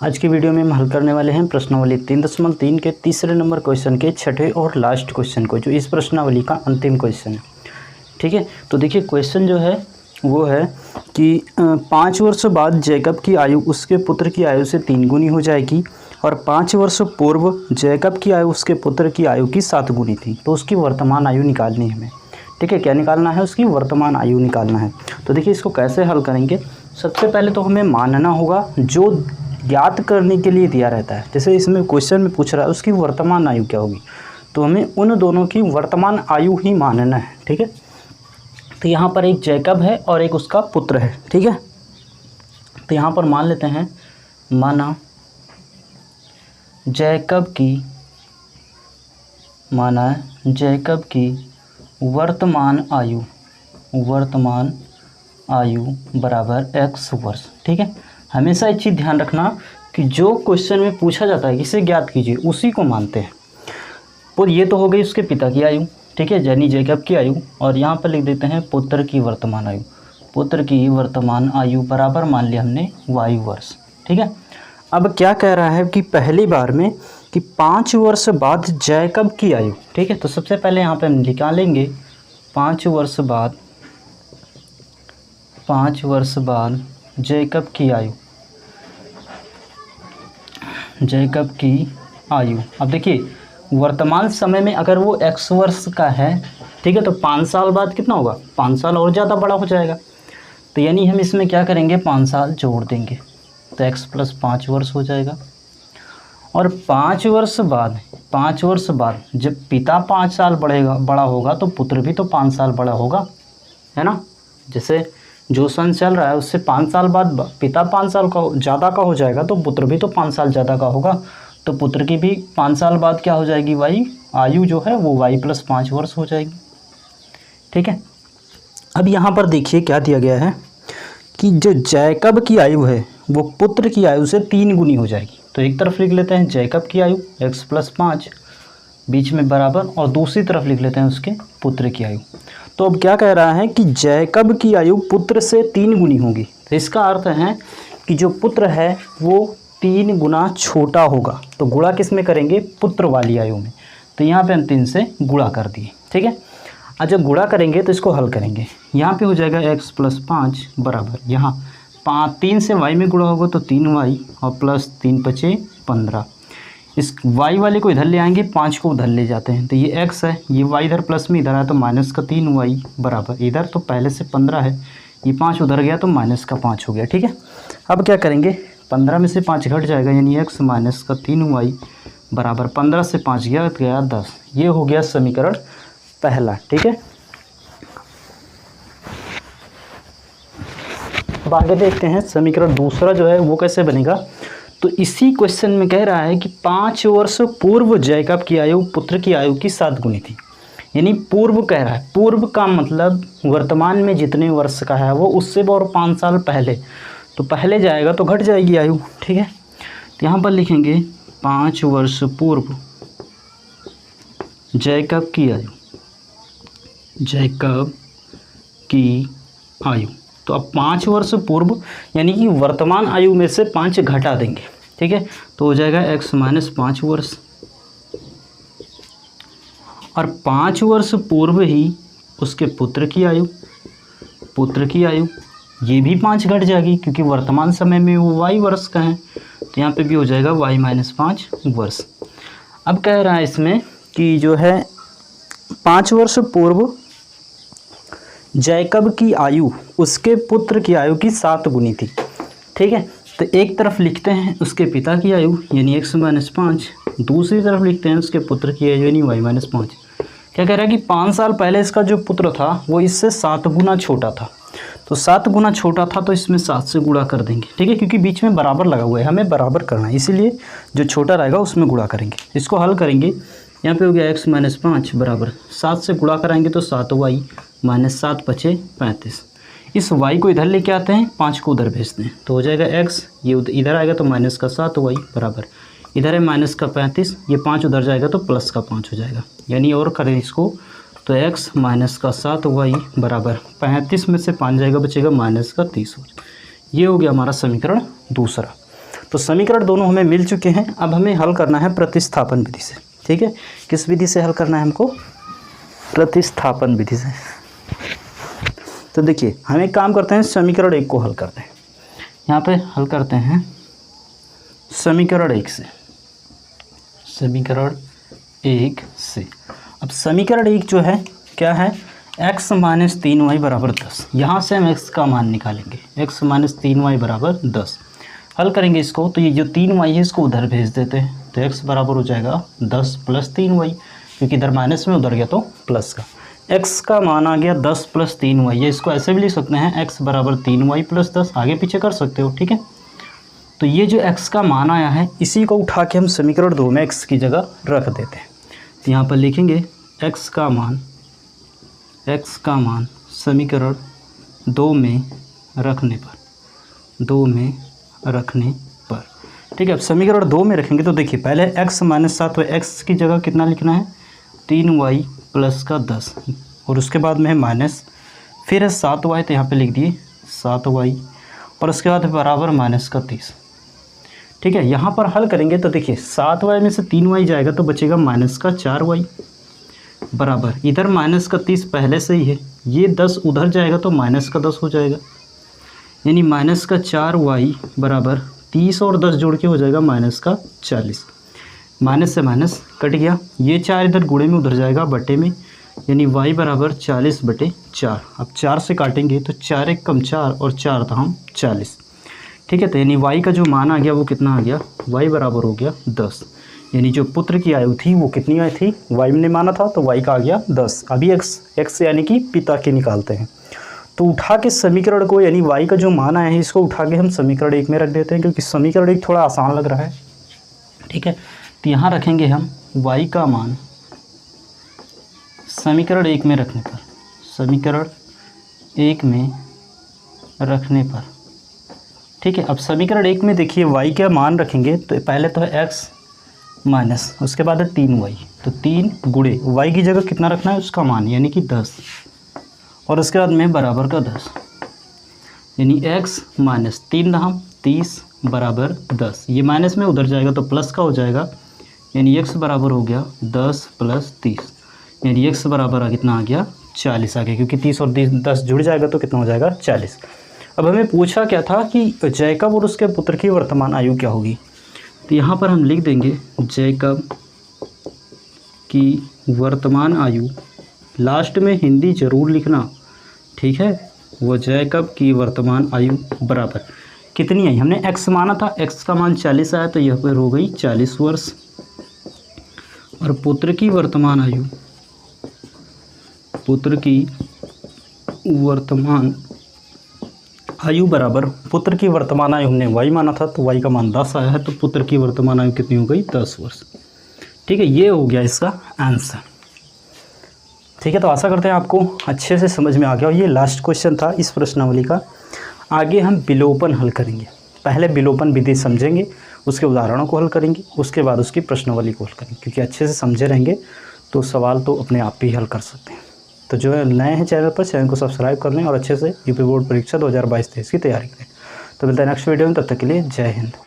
आज की वीडियो में हम हल करने वाले हैं प्रश्नावली 3.3 के तीसरे नंबर क्वेश्चन के छठे और लास्ट क्वेश्चन को, जो इस प्रश्नावली का अंतिम क्वेश्चन है। ठीक है, तो देखिए क्वेश्चन जो है वो है कि 5 वर्ष बाद जैकब की आयु उसके पुत्र की आयु से 3 गुनी हो जाएगी और 5 वर्ष पूर्व जैकब की आयु उसके पुत्र की आयु की 7 गुनी थी। तो उसकी वर्तमान आयु निकालनी है हमें। ठीक है, क्या निकालना है? उसकी वर्तमान आयु निकालना है। तो देखिए इसको कैसे हल करेंगे। सबसे पहले तो हमें मानना होगा जो ज्ञात करने के लिए दिया रहता है, जैसे इसमें क्वेश्चन में पूछ रहा है उसकी वर्तमान आयु क्या होगी, तो हमें उन दोनों की वर्तमान आयु ही मानना है। ठीक है, तो यहाँ पर एक जैकब है और एक उसका पुत्र है। ठीक है, तो यहाँ पर मान लेते हैं, माना जैकब की वर्तमान आयु बराबर x वर्ष। ठीक है, हमेशा एक चीज़ ध्यान रखना कि जो क्वेश्चन में पूछा जाता है किसे ज्ञात कीजिए उसी को मानते हैं। और ये तो हो गई उसके पिता की आयु, ठीक है, यानी जैकब की आयु, और यहाँ पर लिख देते हैं पुत्र की वर्तमान आयु। पुत्र की वर्तमान आयु बराबर मान लिया हमने y वर्ष। ठीक है, अब क्या कह रहा है कि पहली बार में कि 5 वर्ष बाद जैकब की आयु। ठीक है, तो सबसे पहले यहाँ पे हम निकालेंगे 5 वर्ष बाद जैकब की आयु। अब देखिए वर्तमान समय में अगर वो x वर्ष का है, ठीक है, तो 5 साल बाद कितना होगा? 5 साल और ज़्यादा बड़ा हो जाएगा। तो यानी हम इसमें क्या करेंगे, 5 साल जोड़ देंगे तो x + 5 वर्ष हो जाएगा। और 5 वर्ष बाद जब पिता 5 साल बड़ा होगा तो पुत्र भी तो 5 साल बड़ा होगा, है ना। जैसे जो सन चल रहा है उससे 5 साल बाद पिता 5 साल का ज़्यादा का हो जाएगा तो पुत्र भी तो 5 साल ज़्यादा का होगा। तो पुत्र की भी 5 साल बाद क्या हो जाएगी, y आयु जो है वो y + 5 वर्ष हो जाएगी। ठीक है, अब यहाँ पर देखिए क्या दिया गया है कि जो जैकब की आयु है वो पुत्र की आयु से 3 गुनी हो जाएगी। तो एक तरफ लिख लेते हैं जैकब की आयु x + 5 बीच में बराबर, और दूसरी तरफ लिख लेते हैं उसके पुत्र की आयु। तो अब क्या कह रहा है कि जैकब की आयु पुत्र से 3 गुनी होगी। तो इसका अर्थ है कि जो पुत्र है वो 3 गुना छोटा होगा। तो गुणा किस में करेंगे? पुत्र वाली आयु में। तो यहाँ पे हम 3 से गुणा कर दिए। ठीक है, और जब गुणा करेंगे तो इसको हल करेंगे। यहाँ पे हो जाएगा x + 5 बराबर, यहाँ 3 से y में गुणा होगा तो 3y और +3 × 5 = 15। इस y वाले को इधर ले आएंगे, 5 को उधर ले जाते हैं तो ये x है, ये y इधर प्लस में इधर आया तो -3y बराबर, इधर तो पहले से 15 है, ये 5 उधर गया तो -5 हो गया। ठीक है, अब क्या करेंगे, 15 में से 5 घट जाएगा यानी x - 3y बराबर 15 से 5 गया 10। ये हो गया समीकरण पहला। ठीक है, अब आगे देखते हैं समीकरण दूसरा जो है वो कैसे बनेगा। तो इसी क्वेश्चन में कह रहा है कि 5 वर्ष पूर्व जैकब की आयु पुत्र की आयु की 7 गुनी थी। यानी पूर्व कह रहा है, पूर्व का मतलब वर्तमान में जितने वर्ष का है वो उससे और 5 साल पहले, तो पहले जाएगा तो घट जाएगी आयु। ठीक है, तो यहाँ पर लिखेंगे 5 वर्ष पूर्व जैकब की आयु। तो अब 5 वर्ष पूर्व यानी कि वर्तमान आयु में से 5 घटा देंगे। ठीक है, तो हो जाएगा x - 5 वर्ष, और 5 वर्ष पूर्व ही उसके पुत्र की आयु ये भी 5 घट जाएगी क्योंकि वर्तमान समय में वो y वर्ष का है, तो यहाँ पे भी हो जाएगा y - 5 वर्ष। अब कह रहा है इसमें कि जो है 5 वर्ष पूर्व जैकब की आयु उसके पुत्र की आयु की 7 गुनी थी। ठीक है, तो एक तरफ लिखते हैं उसके पिता की आयु यानी x - 5, दूसरी तरफ लिखते हैं उसके पुत्र की आयु यानी y - 5। क्या कह रहा है कि 5 साल पहले इसका जो पुत्र था वो इससे 7 गुना छोटा था, तो 7 गुना छोटा था तो इसमें 7 से गुणा कर देंगे। ठीक है, क्योंकि बीच में बराबर लगा हुआ है, हमें बराबर करना है, इसीलिए जो छोटा रहेगा उसमें गुणा करेंगे। इसको हल करेंगे, यहाँ पे हो गया x - 5 बराबर 7 से गुणा कराएंगे तो 7y -7 × 5 = 35। इस y को इधर लेके आते हैं, 5 को उधर भेजते हैं तो हो जाएगा x, ये इधर आएगा तो -7y बराबर, इधर है -35, ये 5 उधर जाएगा तो +5 हो जाएगा। यानी और करें इसको तो x - 7y बराबर 35 में से 5 जाएगा बचेगा -30। ये हो गया हमारा समीकरण दूसरा। तो समीकरण दोनों हमें मिल चुके हैं। अब हमें हल करना है प्रतिस्थापन विधि से। ठीक है, किस विधि से हल करना है हमको? प्रतिस्थापन विधि से। तो देखिए हम एक काम करते हैं, समीकरण 1 को हल करते हैं। यहाँ पे हल करते हैं समीकरण 1 से। समीकरण 1 से अब समीकरण 1 जो है क्या है? x माइनस 3y बराबर 10। यहाँ से हम x का मान निकालेंगे, x माइनस 3y बराबर 10। हल करेंगे इसको, तो ये जो 3y है इसको उधर भेज देते हैं, तो x बराबर हो जाएगा 10 प्लस 3y, क्योंकि इधर माइनस में उधर गया तो प्लस का। x का मान आ गया 10 प्लस 3y। ये इसको ऐसे भी लिख सकते हैं, x बराबर 3y प्लस 10, आगे पीछे कर सकते हो। ठीक है, तो ये जो x का मान आया है इसी को उठा के हम समीकरण 2 में x की जगह रख देते हैं। तो यहाँ पर लिखेंगे x का मान समीकरण 2 में रखने पर, ठीक है। अब समीकरण 2 में रखेंगे तो देखिए पहले x माइनस 7, x की जगह कितना लिखना है? 3y प्लस का 10, और उसके बाद में है माइनस, फिर है 7y, तो यहाँ पे लिख दिए 7y, और उसके बाद बराबर माइनस का 30। ठीक है, यहाँ पर हल करेंगे तो देखिए 7y में से 3y जाएगा तो बचेगा माइनस का 4y, बराबर इधर माइनस का 30 पहले से ही है, ये 10 उधर जाएगा तो माइनस का 10 हो जाएगा, यानी माइनस का 4y बराबर 30 और 10 जोड़ के हो जाएगा माइनस का 40। माइनस से माइनस कट गया, ये 4 इधर गुणे में उधर जाएगा बटे में, यानी y बराबर 40/4। अब 4 से काटेंगे तो 4 एक कम 4 और 4 था हम 40। ठीक है, तो यानी y का जो मान आ गया वो कितना आ गया? y बराबर हो गया 10। यानी जो पुत्र की आयु थी वो कितनी आयु थी? y ने माना था तो y का आ गया 10। अभी x यानी कि पिता के निकालते हैं, तो उठा के समीकरण को, यानी y का जो मान आया है इसको उठा के हम समीकरण 1 में रख देते हैं, क्योंकि समीकरण 1 थोड़ा आसान लग रहा है। ठीक है, तो यहाँ रखेंगे हम y का मान समीकरण 1 में रखने पर, समीकरण 1 में रखने पर। ठीक है, अब समीकरण 1 में देखिए y का मान रखेंगे तो पहले तो है x माइनस, उसके बाद है 3y, तो 3 गुणे y की जगह कितना रखना है? उसका मान, यानी कि 10, और उसके बाद में बराबर का 10, यानी x माइनस 3 धाम 30 बराबर 10। ये माइनस में उधर जाएगा तो प्लस का हो जाएगा, यानी x बराबर हो गया 10 प्लस 30, यानी x बराबर कितना आ गया? 40 आ गया, क्योंकि 30 और 10 जुड़ जाएगा तो कितना हो जाएगा? 40। अब हमें पूछा क्या था कि जैकब और उसके पुत्र की वर्तमान आयु क्या होगी, तो यहाँ पर हम लिख देंगे जैकब की वर्तमान आयु, लास्ट में हिंदी ज़रूर लिखना। ठीक है, वो जैकब की वर्तमान आयु बराबर कितनी आई? हमने x माना था, x का मान 40 आया, तो यह पर हो गई 40 वर्ष, और पुत्र की वर्तमान आयु, पुत्र की वर्तमान आयु बराबर, पुत्र की वर्तमान आयु हमने y माना था तो y का मान 10 आया है, तो पुत्र की वर्तमान आयु कितनी हो गई? 10 वर्ष। ठीक है, ये हो गया इसका आंसर। ठीक है, तो आशा करते हैं आपको अच्छे से समझ में आ गया। और ये लास्ट क्वेश्चन था इस प्रश्नावली का। आगे हम विलोपन हल करेंगे, पहले विलोपन विधि समझेंगे, उसके उदाहरणों को हल करेंगे, उसके बाद उसकी प्रश्नावली को हल करेंगे, क्योंकि अच्छे से समझे रहेंगे तो सवाल तो अपने आप ही हल कर सकते हैं। तो जो है नए हैं चैनल पर, चैनल को सब्सक्राइब कर लें और अच्छे से यूपी बोर्ड परीक्षा 2022-23 की तैयारी करें। तो मिलता है नेक्स्ट वीडियो में, तब तक के लिए जय हिंद।